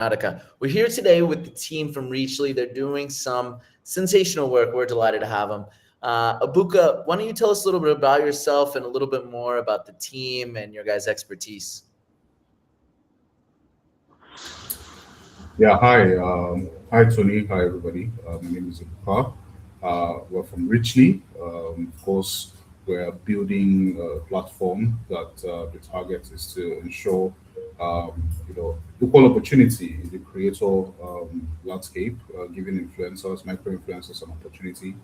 Karnataka. We're here today with the team from Reachly. They're doing some sensational work. We're delighted to have them. Abuka, why don't you tell us a little bit about yourself and a little bit more about the team and your guys' expertise? Yeah, hi. Hi, Tony. Hi, everybody. My name is Ibuka. We're from Richly. Of course, we're building a platform that the target is to ensure, equal opportunity in the creator landscape, giving influencers, micro influencers, an opportunity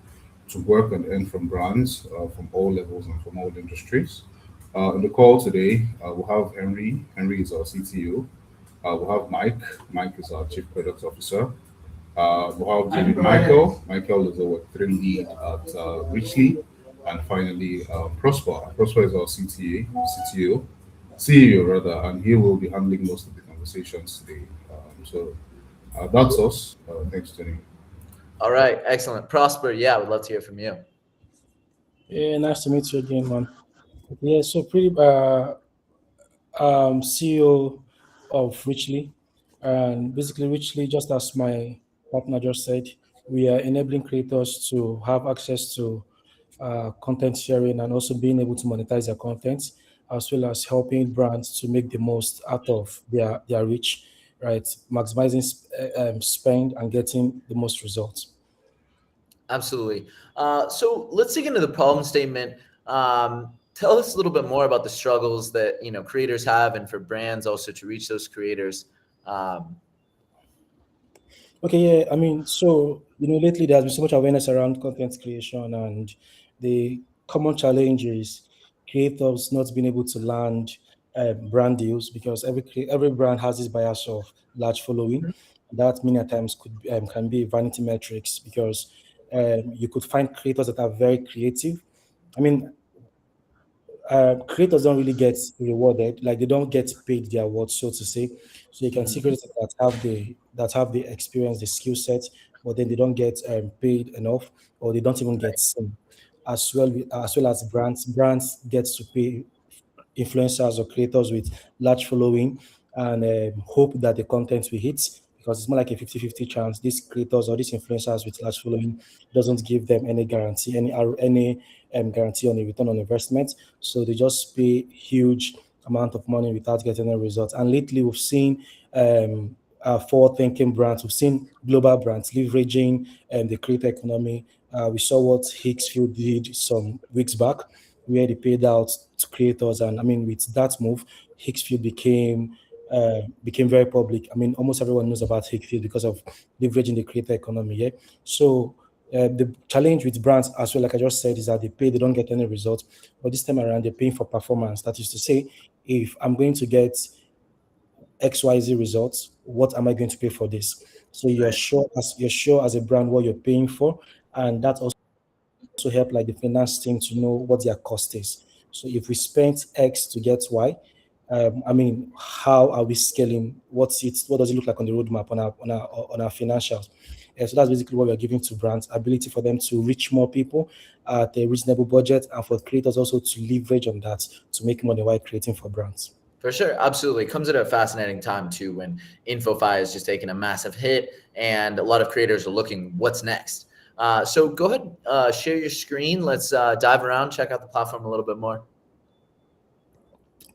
to work and earn from brands from all levels and from all industries. On the call today, we'll have Henry. Henry is our CTO. We'll have Mike. Mike is our Chief Product Officer. We'll have David Michael. Michael is our three lead at Richly. And finally, Prosper. Prosper is our CTO, CEO rather, and he will be handling most of the conversations today. So that's us. Thanks, Tony. All right, excellent. Prosper, yeah, I would love to hear from you. Yeah, nice to meet you again, man. Yeah, so pretty CEO of Richly, and basically Richly, just as my partner just said, we are enabling creators to have access to content sharing and also being able to monetize their content, as well as helping brands to make the most out of their reach, right? Maximizing spend and getting the most results. Absolutely. So let's dig into the problem statement. Tell us a little bit more about the struggles that creators have, and for brands also to reach those creators. Um, Okay, yeah, I mean, so lately there's been so much awareness around content creation, and the common challenge is creators not being able to land brand deals because every brand has this bias of large following. That many a times can be vanity metrics because you could find creators that are very creative. I mean, creators don't really get rewarded, like they don't get paid their worth, so to say. So you can see mhm. creators that have the experience, the skill set, but then they don't get paid enough, or they don't even get seen. As well as brands get to pay influencers or creators with large following and hope that the content will hit, because it's more like a 50-50 chance. These creators or these influencers with large following doesn't give them any guarantee, any guarantee on a return on investment. So they just pay huge amount of money without getting any results. And lately we've seen forward-thinking brands. We've seen global brands leveraging the creator economy. We saw what Hicksfield did some weeks back, where they paid out to creators, and I mean, with that move, Hicksfield became very public. I mean, almost everyone knows about Hicksfield because of leveraging the creator economy. Yeah, so. The challenge with brands as well, like I just said, is that they don't get any results. But this time around, they're paying for performance. That is to say, if I'm going to get XYZ results, what am I going to pay for this? So Right. you're sure as a brand what you're paying for, and that also help like the finance team to know what their cost is. So if we spent X to get Y, I mean, how are we scaling? What does it look like on the roadmap on our financials? So that's basically what we're giving to brands: ability for them to reach more people at a reasonable budget, and for creators also to leverage on that to make money while creating for brands. For sure, absolutely. It comes at a fascinating time too, when InfoFi is just taking a massive hit, and a lot of creators are looking what's next. So go ahead, share your screen. Let's dive around, check out the platform a little bit more.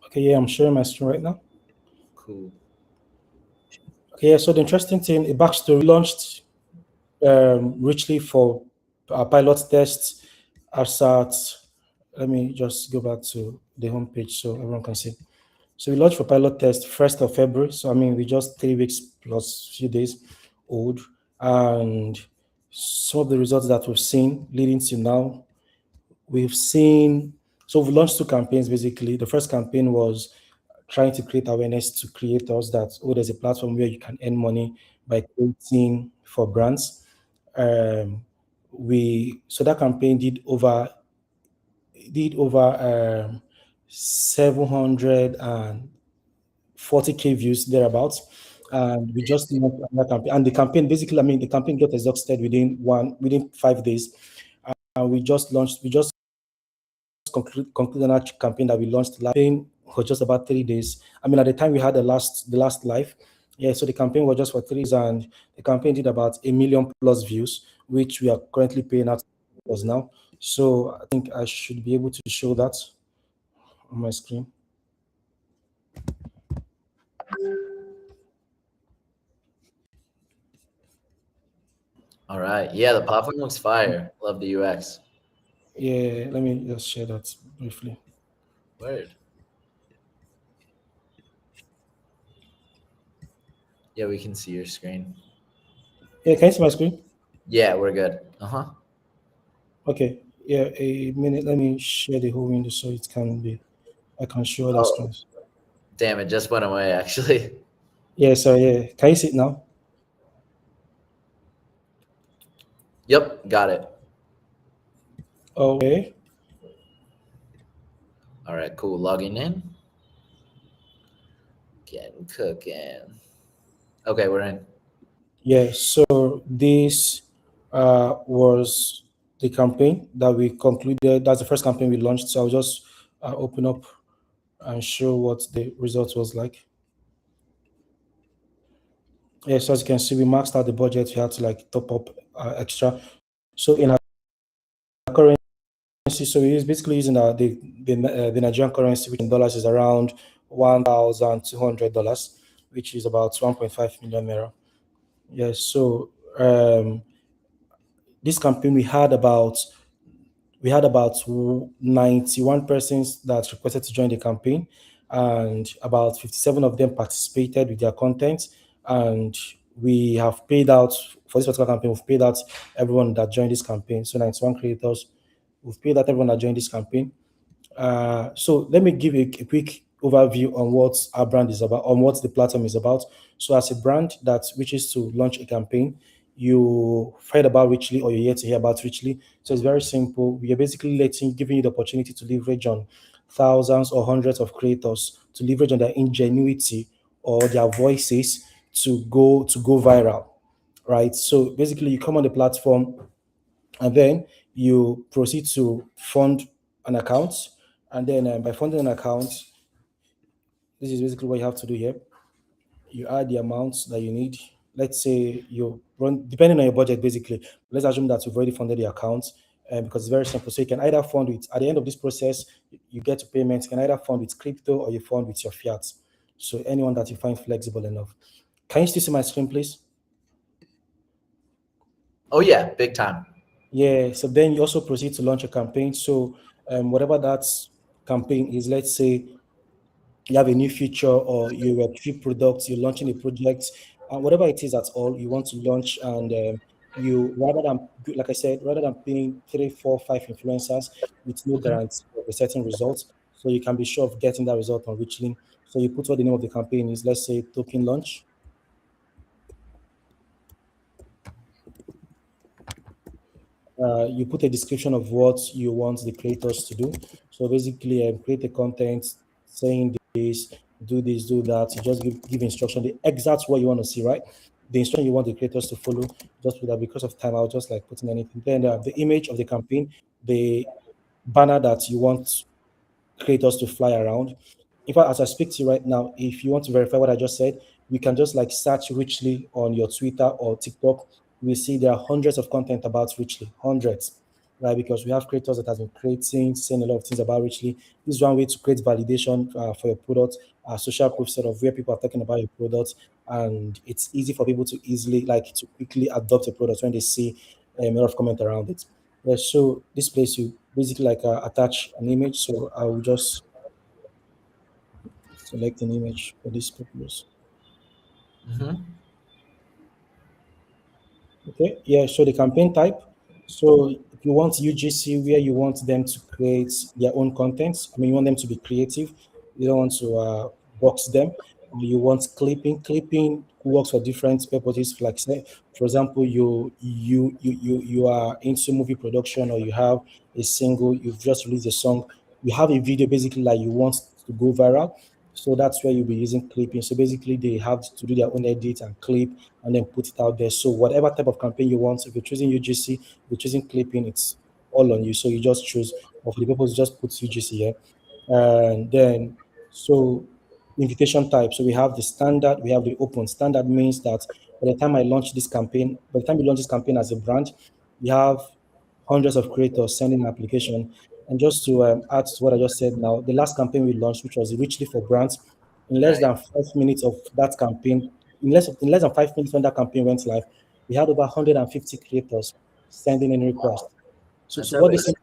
Okay, yeah, I'm sharing my screen right now. Cool. Okay, yeah, so the interesting thing, a backstory launched richly for pilot tests as at, let me just go back to the homepage so everyone can see. So we launched for pilot test 1st of February. So I mean, we just 3 weeks plus few days old, and some of the results that we've seen leading to now, we've seen. So we launched two campaigns basically. The first campaign was trying to create awareness to creators that there's a platform where you can earn money by creating for brands. Um, we so that campaign did over 740K views thereabouts. And we just launched another campaign. And the campaign basically, I mean, the campaign got exhausted within 5 days. And we just concluded another campaign that we launched. Last campaign for just about 3 days. I mean, at the time we had the last live, Yeah, so the campaign was just for 3 days, and the campaign did about 1 million+ views, which we are currently paying out us now. So I think I should be able to show that on my screen. All right. Yeah, the platform looks fire. Love the UX. Yeah, let me just share that briefly. Word. Yeah, we can see your screen. Yeah, can you see my screen? Yeah, we're good. Uh-huh. Okay. Yeah, a minute. Let me share the whole window so it can be. I can show other Oh, screens. damn, it just went away actually. Yeah, so yeah, can you see it now? Yep, got it. Okay. All right, cool. Logging in. Getting cooking. Okay, we're in. Yeah, so this was the campaign that we concluded. That's the first campaign we launched. So I'll just open up and show what the result was like. Yeah, so as you can see, we maxed out the budget. We had to like top up extra. So in our currency, so we use basically using the Nigerian currency, which in dollars is around $1,200, which is about 1.5 million naira. Yes, so this campaign we had about 91 persons that requested to join the campaign, and about 57 of them participated with their content. And we have paid out for this particular campaign. We've paid out everyone that joined this campaign. So 91 creators. We've paid out everyone that joined this campaign. So let me give you a quick overview on what our brand is about, on what the platform is about. So as a brand that wishes to launch a campaign, you heard about Richly or you're here to hear about Richly. So it's very simple. We are basically giving you the opportunity to leverage on thousands or hundreds of creators, to leverage on their ingenuity or their voices to go viral, right? So basically, you come on the platform and then you proceed to fund an account. And then by funding an account, this is basically what you have to do here. You add the amounts that you need. Let's say you run, depending on your budget, basically. Let's assume that you've already funded the account, because it's very simple. So you can either fund with, at the end of this process, you get to payments. You can either fund with crypto or you fund with your fiat. So anyone that you find flexible enough. Can you still see my screen, please? Oh yeah, big time. Yeah, so then you also proceed to launch a campaign. So whatever that campaign is, let's say you have a new feature or you have three products, you're launching a project, whatever it is at all you want to launch, and you rather than, like I said, rather than paying 3, 4, 5 influencers with no Mhm. guarantee of a certain result, so you can be sure of getting that result on Richly. So you put what the name of the campaign is, let's say token launch. You put a description of what you want the creators to do. So basically, create a content saying this, do this, do that. You just give instruction, the exact what you want to see, right? The instruction you want the creators to follow. Just put that. Because of time, I'll just like put in anything. Then the image of the campaign, the banner that you want creators to fly around. In fact, as I speak to you right now, if you want to verify what I just said, we can just like search Richly on your Twitter or TikTok. We see there are hundreds of content about Richly, hundreds, right? Because we have creators that have been creating, saying a lot of things about Richly. This is one way to create validation for your product, social proof sort of where people are talking about your product, and it's easy for people to easily like to quickly adopt a product when they see a lot of comment around it. Yeah, so this place you basically like attach an image. So I will just select an image for this purpose. Mhm. Okay, yeah, so the campaign type. So if you want UGC where you want them to create their own content, I mean, you want them to be creative, you don't want to box them. You want clipping. Clipping works for different purposes. Like say, for example, you are into movie production or you have a single, you've just released a song, you have a video basically like you want to go viral. So that's where you'll be using clipping. So basically, they have to do their own edit and clip and then put it out there. So whatever type of campaign you want, if you're choosing UGC, if you're choosing clipping, it's all on you. So you just choose. But for the purpose, just put UGC here, and then so invitation type. So we have the standard, we have the open. Standard means that by the time I launch this campaign, by the time you launch this campaign as a brand, you have hundreds of creators sending an application. And just to add to what I just said now, the last campaign we launched, which was Richly for Brands, in less than 5 minutes of that campaign, in less than 5 minutes when that campaign went live, we had over 150 creators sending in requests. So what this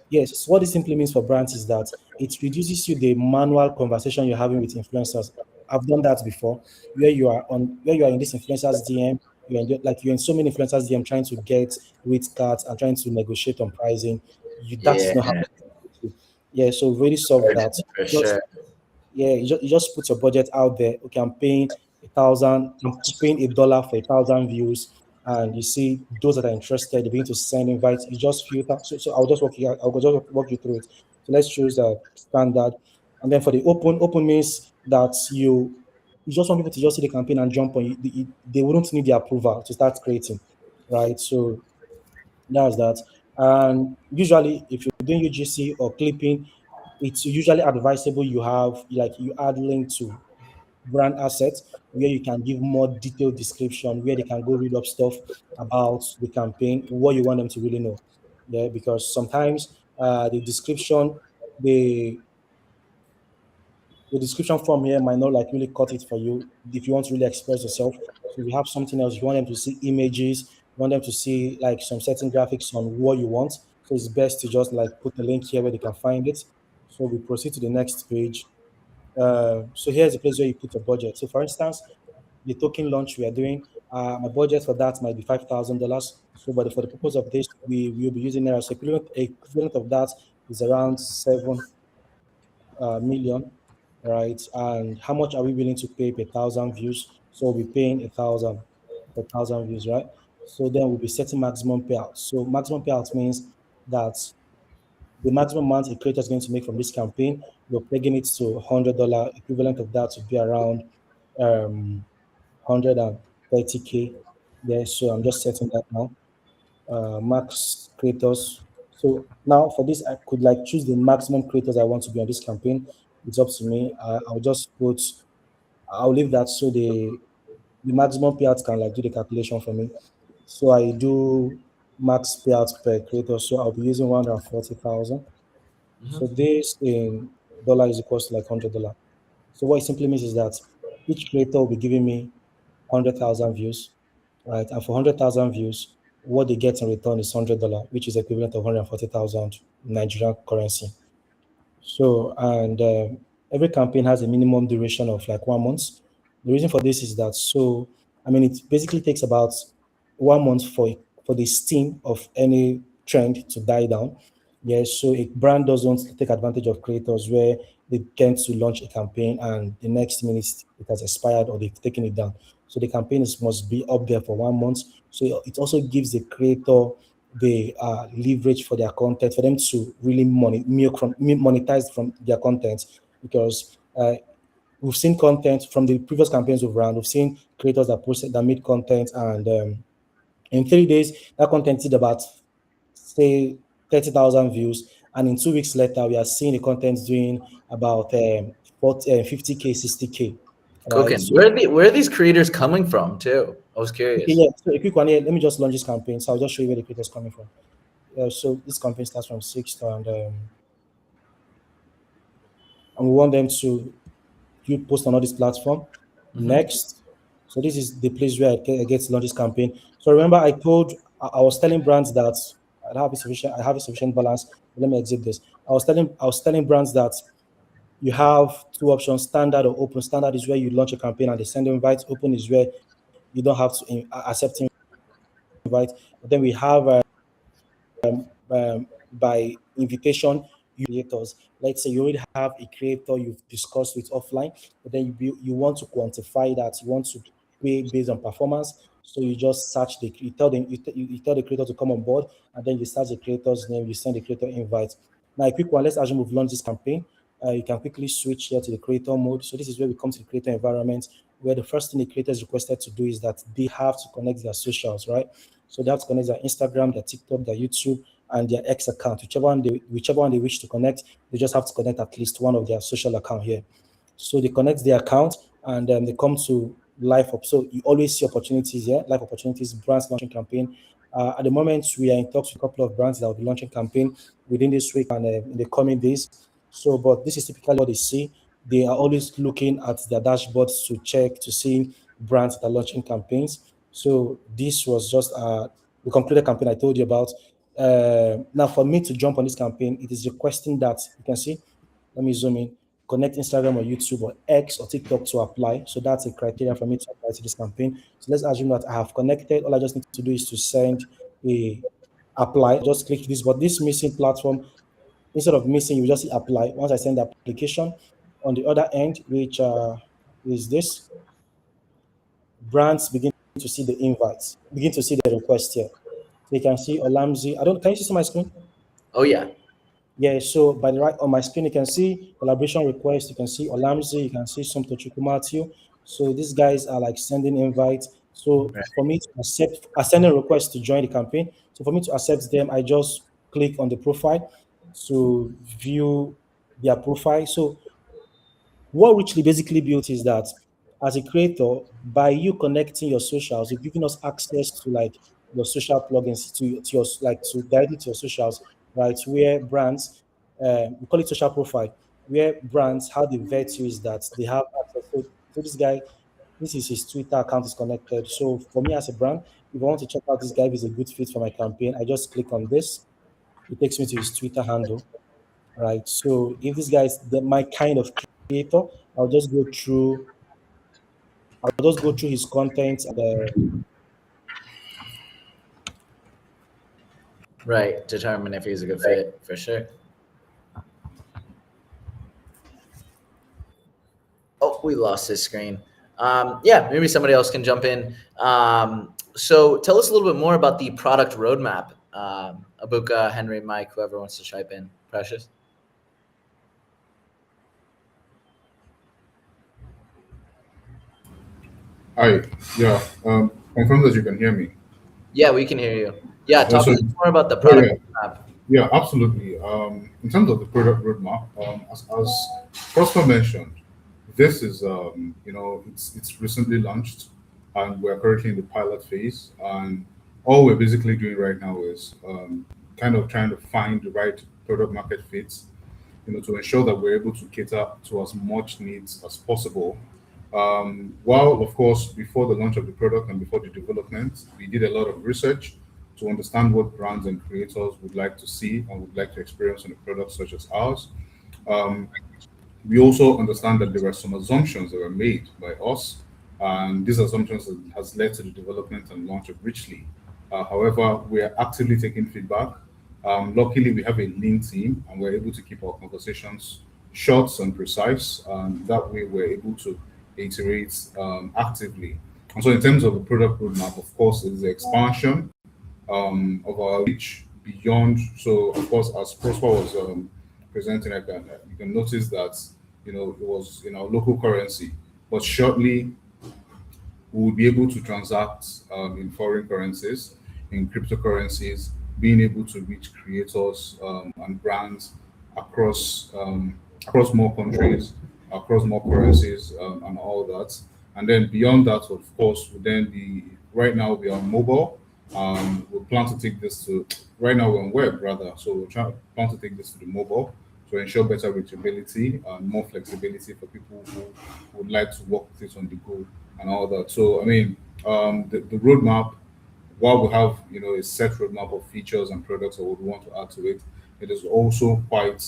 yes, so what this simply means for brands is that it reduces you the manual conversation you're having with influencers. I've done that before, where you are in this influencer's DM, you're in so many influencers DM trying to get rate cards and trying to negotiate on pricing. That's not how. Yeah, so really solve that. For Just, sure. yeah, you just put your budget out there. Okay, I'm paying $1,000 for 1,000 views, and you see those that are interested, they begin to send invites. You just filter. So I'll just walk you through it. So let's choose a standard, and then for the open means that you just want people to just see the campaign and jump on. They wouldn't need the approval to start creating, right? So that's that. And usually, if you're doing UGC or clipping, it's usually advisable you add link to brand assets where you can give more detailed description, where they can go read up stuff about the campaign, what you want them to really know. Yeah, because sometimes the description, the the description form here might not like really cut it for you if you want to really express yourself. So if you have something else, you want them to see images, you want them to see like some certain graphics on what you want. So it's best to just like put the link here where they can find it. So we proceed to the next page. So here's the place where you put your budget. So for instance, the token launch we are doing, my budget for that might be $5,000. So, but for the purpose of this, we will be using Naira. So equivalent of that is around 7 million, right? And how much are we willing to pay per 1,000 views? So we'll be paying 1,000 per 1,000 views, right? So then we'll be setting maximum payout. So maximum payout means that the maximum amount a creator is going to make from this campaign, we're pegging it to $100. Equivalent of that would be around 130K. Yeah, so I'm just setting that now. Max creators. So now for this, I could like choose the maximum creators I want to be on this campaign. It's up to me. I'll leave that so the maximum payouts can like do the calculation for me. So I do max payouts per creator. So I'll be using 140,000. So this in dollar is equals to like $100. So what it simply means is that each creator will be giving me 100,000 views, right? And for 100,000 views, what they get in return is $100, which is equivalent of 140,000 Nigerian currency. So, and every campaign has a minimum duration of like 1 month. The reason for this is that, so, I mean, it basically takes about 1 month for the steam of any trend to die down. Yeah, so a brand doesn't take advantage of creators where they tend to launch a campaign and the next minute it has expired or they've taken it down. So the campaigns must be up there for 1 month. So it also gives the creator the leverage for their content for them to really monetize from their content, because we've seen content from the previous campaigns we've run. We've seen creators that made content, and in 3 days that content did about say 30,000 views, and in 2 weeks later we are seeing the content doing about 50K, 60K. Okay, Right? So, where are these creators coming from too? I was curious. okay, yeah. So a quick one here. Let me just launch this campaign. So I'll just show you where the creators coming from. So this campaign starts from 6th, and we want them to post on all this platform. Next, so this is the place where I get to launch this campaign. So remember, I was telling brands that I have a sufficient balance. Let me exit this. I was telling brands that you have two options: standard or open. Standard is where you launch a campaign and they send invites. Open is where you don't have to accept invite. But then we have by invitation creators. Let's say you already have a creator you've discussed with offline, but then you want to quantify that. You want to pay based on performance. So you just search you tell the creator to come on board, and then you search the creator's name. You send the creator invite. Now, a quick one. Let's assume we've launched this campaign. You can quickly switch here to the creator mode. So this is where we come to the creator environment, where the first thing the creator is requested to do is that they have to connect their socials, right? So they have to connect their Instagram, their TikTok, their YouTube, and their X account. Whichever one they wish to connect, they just have to connect at least one of their social account here. So they connect their account and they come to live up. So you always see opportunities here, live opportunities, brands launching campaign. At the moment, we are in talks with a couple of brands that will be launching campaign within this week and in the coming days. So, but this is typically what they see. They are always looking at their dashboards to check to see brands that are launching campaigns. So this was just the concluded campaign I told you about. Now, for me to jump on this campaign, it is requesting that you can see. Let me zoom in. Connect Instagram or YouTube or X or TikTok to apply. So that's a criteria for me to apply to this campaign. So let's assume that I have connected. All I just need to do is to send a apply. Just click this, but this missing platform, instead of missing, you just see apply. Once I send the application, on the other end, which is this, brands begin to see the invites, begin to see the request here. So you can see Olamzi. I don't. Can you see my screen? Oh yeah. Yeah, so by the right on my screen, you can see collaboration request, you can see Olamzi, you can see some Tochukwu Matthew. So these guys are like sending invites. So Right. for me to accept, sending requests to join the campaign. So for me to accept them, I just click on the profile to view their profile. So what Richly basically built is that as a creator, by you connecting your socials, you're giving us access to like your social plugins to your like to directly to your socials, right? Where brands, we call it social profile, where brands how they vet you is that they have access. So this guy, this is his Twitter account is connected. So for me as a brand, if I want to check out this guy, if he's a good fit for my campaign, I just click on this. It takes me to his Twitter handle, right? So if this guy is my kind of creator, I'll just go through. I'll just go through his content and Right. Determine if he's a good fit for sure. Oh, we lost his screen. Yeah, maybe somebody else can jump in. So tell us a little bit more about the product roadmap. Abuka, Henry, Mike, whoever wants to chime in. Precious. Hi. Yeah. Confirm that you can hear me. Yeah, we can hear you. Yeah, talk So, to us more about the oh, product yeah. roadmap. Yeah, absolutely. In terms of the product roadmap, as Prosper mentioned, this is it's recently launched, and we're currently in the pilot phase. And all we're basically doing right now is kind of trying to find the right product market fit, to ensure that we're able to cater to as much needs as possible. While, of course, before the launch of the product and before the development, we did a lot of research to understand what brands and creators would like to see and would like to experience in a product such as ours. Um, we also understand that there were some assumptions that were made by us, and these assumptions has led to the development and launch of Richly. However, we are actively taking feedback. Luckily, we have a lean team, and we're able to keep our conversations short and precise, and that way we're able to iterate actively. And so, in terms of the product roadmap, of course, it is the expansion of our reach beyond. So, of course, as Prosper was presenting, you can notice that it was in our local currency, but shortly we will be able to transact in foreign currencies, in cryptocurrencies, being able to reach creators and brands across across more countries, across more currencies, and all that. And then beyond that, of course, would then be right now we are mobile. We plan to take this to right now we're on web rather, so plan to take this to the mobile to ensure better reachability and more flexibility for people who would like to work with it on the go and all that. So I mean, the roadmap, while we have a set roadmap of features and products that we would want to add to it, it is also quite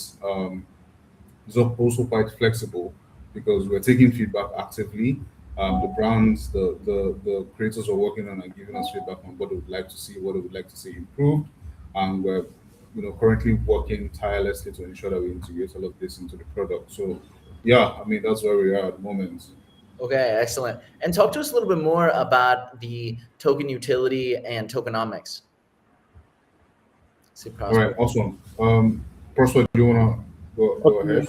quite flexible because we're taking feedback actively. The brands, the creators are working on and giving us feedback on what they would like to see, what they would like to see improved, and we're currently working tirelessly to ensure that we integrate all of this into the product. So yeah, I mean that's where we are at the moment. Okay, excellent. And talk to us a little bit more about the token utility and tokenomics. See, All right, awesome. Prosper, do you wanna go ahead?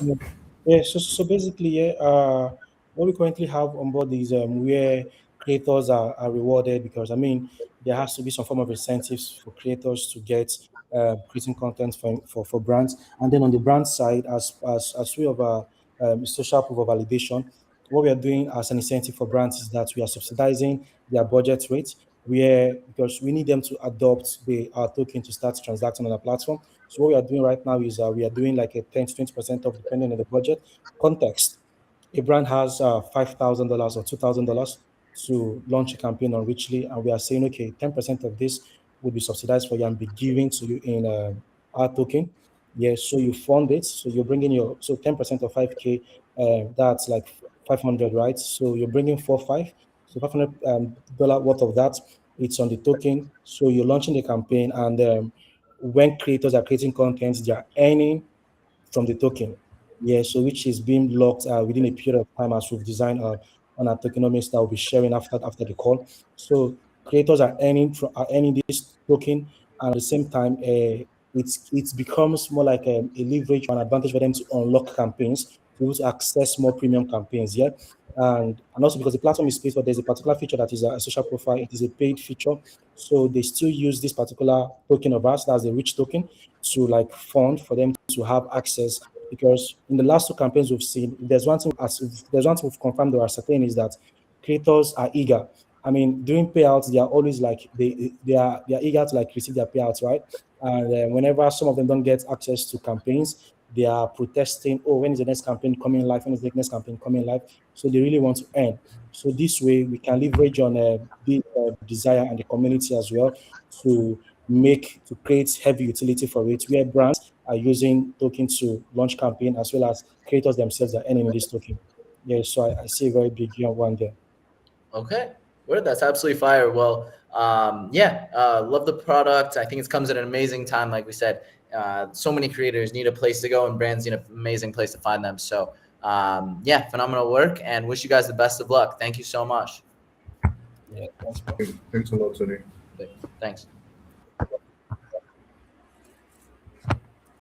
Yeah, so basically, yeah, what we currently have on board is where creators are rewarded because I mean there has to be some form of incentives for creators to get creating content for brands, and then on the brand side, as we have social proof of validation. What we are doing as an incentive for brands is that we are subsidizing their budget rate, because we need them to adopt our token to start transacting on the platform. So what we are doing right now is we are doing like a 10 to 20% off depending on the budget. Context: a brand has $5,000 or $2,000 to launch a campaign on Richly, and we are saying, okay, 10% of this will be subsidized for you and be given to you in our token. Yes, so you fund it. So you're bringing 10% of 5K, that's like 500, right? So you're bringing 4.5, so $500 worth of that. It's on the token. So you're launching the campaign, and when creators are creating content, they are earning from the token. Yeah, so which is being locked within a period of time as we've designed on our tokenomics that we'll be sharing after the call. So creators are earning this token, and at the same time, it becomes more like a leverage or an advantage for them to unlock campaigns, to be able to access more premium campaigns. Yeah. And also because the platform is paid for, there's a particular feature that is a social profile. It is a paid feature, so they still use this particular token of ours, that's the Rich token, to like fund for them to have access. Because in the last two campaigns we've seen, if there's one thing we've confirmed or ascertained, is that creators are eager. I mean, during payouts, they are always like they are eager to like receive their payouts, right? And whenever some of them don't get access to campaigns, they are protesting. Oh, when is the next campaign coming live? When is the next campaign coming live? So they really want to earn. So this way, we can leverage on the desire and the community as well to create heavy utility for it, where brands are using token to launch campaign, as well as creators themselves are earning in this token. Yeah, so I see a very big one there. Okay, word. That's absolutely fire. Well, love the product. I think it comes at an amazing time. Like we said, so many creators need a place to go, and brands need an amazing place to find them. So, phenomenal work, and wish you guys the best of luck. Thank you so much. Yeah, Thanks a lot, Tony. Thanks.